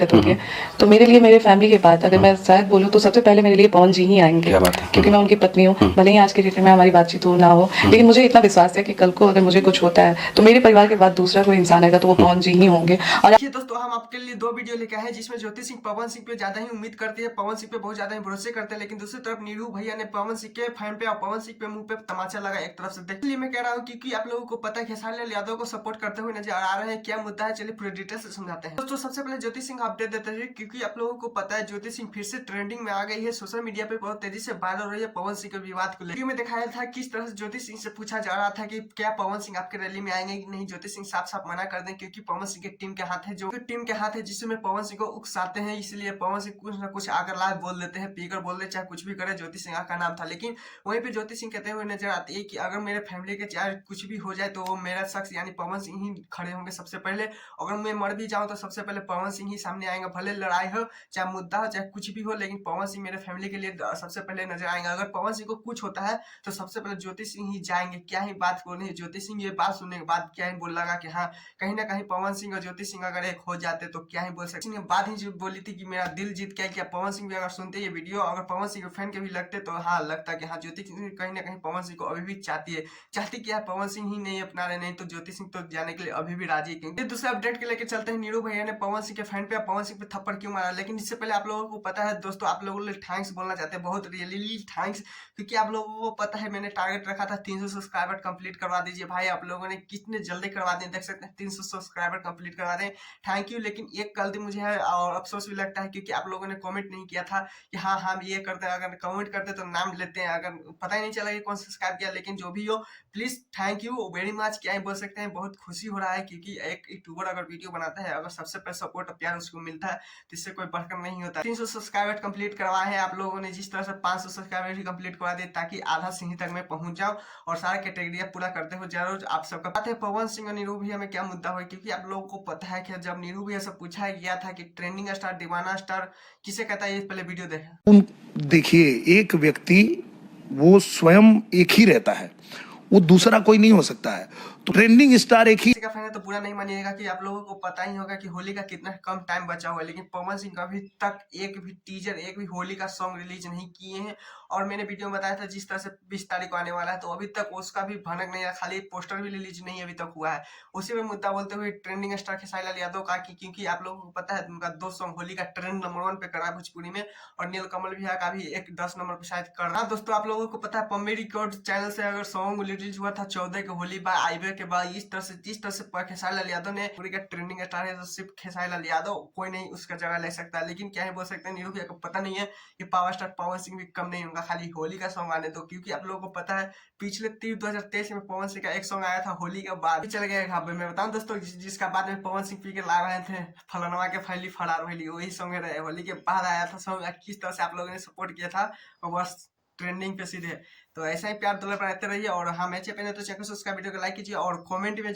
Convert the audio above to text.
दिक्कत होती है। तो मेरे लिए मेरे फैमिली के बाद अगर मैं शायद बोलूँ तो सबसे पहले मेरे लिए पवन जी ही आएंगे, क्या बात है। क्योंकि मैं उनकी पत्नी हूँ। भले ही आज के डेट में हमारी बातचीत हो ना हो, लेकिन मुझे इतना विश्वास है कि कल को अगर मुझे कुछ होता है तो मेरे परिवार के बाद दूसरा कोई इंसान आएगा तो वो पवन जी ही होंगे। और देखिए दोस्तों, हम आपके लिए 2 वीडियो लेके आए हैं जिसमें ज्योति सिंह पवन सिंह पे ज्यादा ही उम्मीद करती है, पवन सिंह पे बहुत ज्यादा ही भरोसे करते हैं, लेकिन दूसरी तरफ नीरू भैया ने पवन सिंह के फैन पे और पवन सिंह पे मुंह पे तमाचा लगा एक तरफ से देख। इसलिए मैं कह रहा हूँ क्योंकि आप लोगों को पता है खेसारी लाल यादव को सपोर्ट करते हुए नजर आ रहे हैं। क्या मुद्दा है, चलिए पूरे डिटेल से समझाते हैं। दोस्तों सबसे पहले ज्योति सिंह अपडेट देते हैं क्योंकि आप लोगों को पता है ज्योति सिंह फिर से ट्रेंडिंग में आ गई है, सोशल मीडिया पे बहुत तेजी से वायरल हो रही है पवन सिंह के विवाद को लेकर। में दिखाया था किस तरह से ज्योति सिंह से पूछा जा रहा था कि क्या पवन सिंह आपके रैली में आएंगे कि नहीं। ज्योति सिंह साफ साफ मना कर दें क्योंकि पवन सिंह की टीम के हाथ है, जो टीम के हाथ है जिसमें पवन सिंह को उकसाते हैं, इसलिए पवन सिंह कुछ ना कुछ आकर लाइव बोल देते हैं, पीकर बोल दे चाहे कुछ भी करे। ज्योति सिंह का नाम था, लेकिन वहीं पे ज्योति सिंह कहते हुए नजर आती है कि अगर मेरे फैमिली के चाहे कुछ भी हो जाए तो वो मेरा शख्स यानी पवन सिंह ही खड़े होंगे सबसे पहले। अगर मैं मर भी जाऊं तो सबसे पहले पवन सिंह ही सामने आएंगे, भले लड़ाई हो चाहे मुद्दा हो चाहे कुछ भी हो, लेकिन पवन सिंह मेरे फैमिली के लिए सबसे पहले नजर आएंगे। अगर पवन सिंह को कुछ होता है तो सबसे पहले ज्योति सिंह ही जाएंगे। क्या ही बात बोल रही है ज्योति सिंह, ये बात सुनने के बाद क्या ही बोल लगा कि हाँ कहीं ना कहीं पवन सिंह और ज्योति सिंह अगर एक हो जाते तो क्या ही बोल सकते। बात ही जो बोली थी कि मेरा दिल जीत गया। क्या पवन सिंह भी अगर सुनते ये वीडियो, अगर पवन सिंह के फैन के भी लगते तो हाँ लगता कि हाँ ज्योति सिंह कहीं ना कहीं पवन सिंह को अभी भी चाहती क्या पवन सिंह ही नहीं अपना रहे, नहीं तो ज्योति सिंह तो जाने के लिए अभी भी राजी है। क्योंकि दूसरे अपडेट के लेके चलते हैं, नीरू भैया ने पवन सिंह के फैन पे पवन सिंह पे थप्पड़ क्यों मारा। लेकिन इससे पहले आप लोगों को पता है दोस्तों, आप लोगों को थैंक्स बोलना चाहते हैं, बहुत रियली थैंक्स, क्योंकि आप लोगों को पता है मैंने टारगेट रखा था 300 सब्सक्राइबर कंप्लीट करवा दीजिए। भाई आप लोगों ने कितने जल्दी करवा दिए, देख सकते हैं 300 सब्सक्राइबर कंप्लीट करवा दें, थैंक यू। लेकिन एक गलती मुझे है और अफसोस भी लगता है क्योंकि आप लोगों ने कमेंट नहीं किया था कि हाँ हम ये करते हैं। अगर कमेंट करते तो नाम लेते हैं, अगर पता ही नहीं चला कि कौन सब्सक्राइब किया। लेकिन जो भी हो please thank you very much, क्या ही बोल सकते हैं। बहुत खुशी हो रहा है क्योंकि एक यूट्यूबर अगर वीडियो बनाता है, अगर सबसे पहले सपोर्ट और प्यार उसको मिलता है तो इससे कोई बढ़कर नहीं होता। 300 सब्सक्राइबर कंप्लीट करवाए हैं आप लोगों ने, जिस तरह से 500 सब्सक्राइबर भी कंप्लीट करवा दे ताकि आधा सिंह तक मैं पहुंच जाऊं और सारा कैटेगरिया पूरा करते हो जरूर आप सबका। बात है पवन सिंह और नीरू भैया में क्या मुद्दा हो, क्योंकि आप लोगों को पता है कि जब नीरू भैया से पूछा गया था कि ट्रेंडिंग स्टार दीवाना स्टार किसे कहता है, ये पहले वीडियो देखें। देखिए एक व्यक्ति वो स्वयं एक ही रहता है, वो दूसरा कोई नहीं हो सकता है। तो ट्रेंडिंग स्टार एक ही का फैन है तो पूरा नहीं मानिएगा कि आप लोगों को पता ही होगा कि होली का कितना कम टाइम बचा हुआ है, लेकिन पवन सिंह का अभी तक एक भी टीजर एक भी होली का सॉन्ग रिलीज नहीं किए हैं। और मैंने वीडियो में बताया था जिस तरह से 20 तारीख को आने वाला है, तो अभी तक उसका भी भनक नहीं है, खाली पोस्टर भी रिलीज नहीं अभी तक हुआ है। उसी में मुद्दा बोलते हुए ट्रेंडिंग स्टार खेसारी लाल यादव का क्योंकि आप लोगों को पता है उनका 2 सॉन्ग होली का ट्रेंड नंबर 1 पे करा भोजपुरी में, और नीलकमल भैया का भी एक 10 नंबर पे शायद कर रहा। दोस्तों आप लोगों को पता है पम्मी रिकॉर्ड चैनल से अगर सॉन्ग रिलीज हुआ था 14 के होली बाय आईवे के बाद, इस तरह से जिस तरह से खेसारी लाल यादव ने पूरी का ट्रेंडिंग स्टार है तो सिर्फ खेसारी लाल यादव, कोई नहीं उसका जगह ले सकता। लेकिन क्या ही बोल सकते हैं, नीरू भैया को पता नहीं है कि पावर स्टार पवन सिंह भी कम नहीं होगा, खाली होली का सॉन्ग आने दो। क्योंकि आप लोगों को पता है पिछले 2023 में पवन सिंह का एक सॉन्ग आया था होली के बाद चल गया। मैं बताऊं दोस्तों जिसका बाद में पवन सिंह पी के ला रहे थे फलनवा के फैली फरार होली, वही सॉन्ग है होली के बाद आया था सॉन्ग। किस तरह से आप लोगों ने सपोर्ट किया था और बस ट्रेंडिंग पे सीधे। तो ऐसा ही प्यार दुलार बनाते रहिए, और हाँ मैच पे तो चैनल सब्सक्राइब वीडियो को लाइक कीजिए और कमेंट में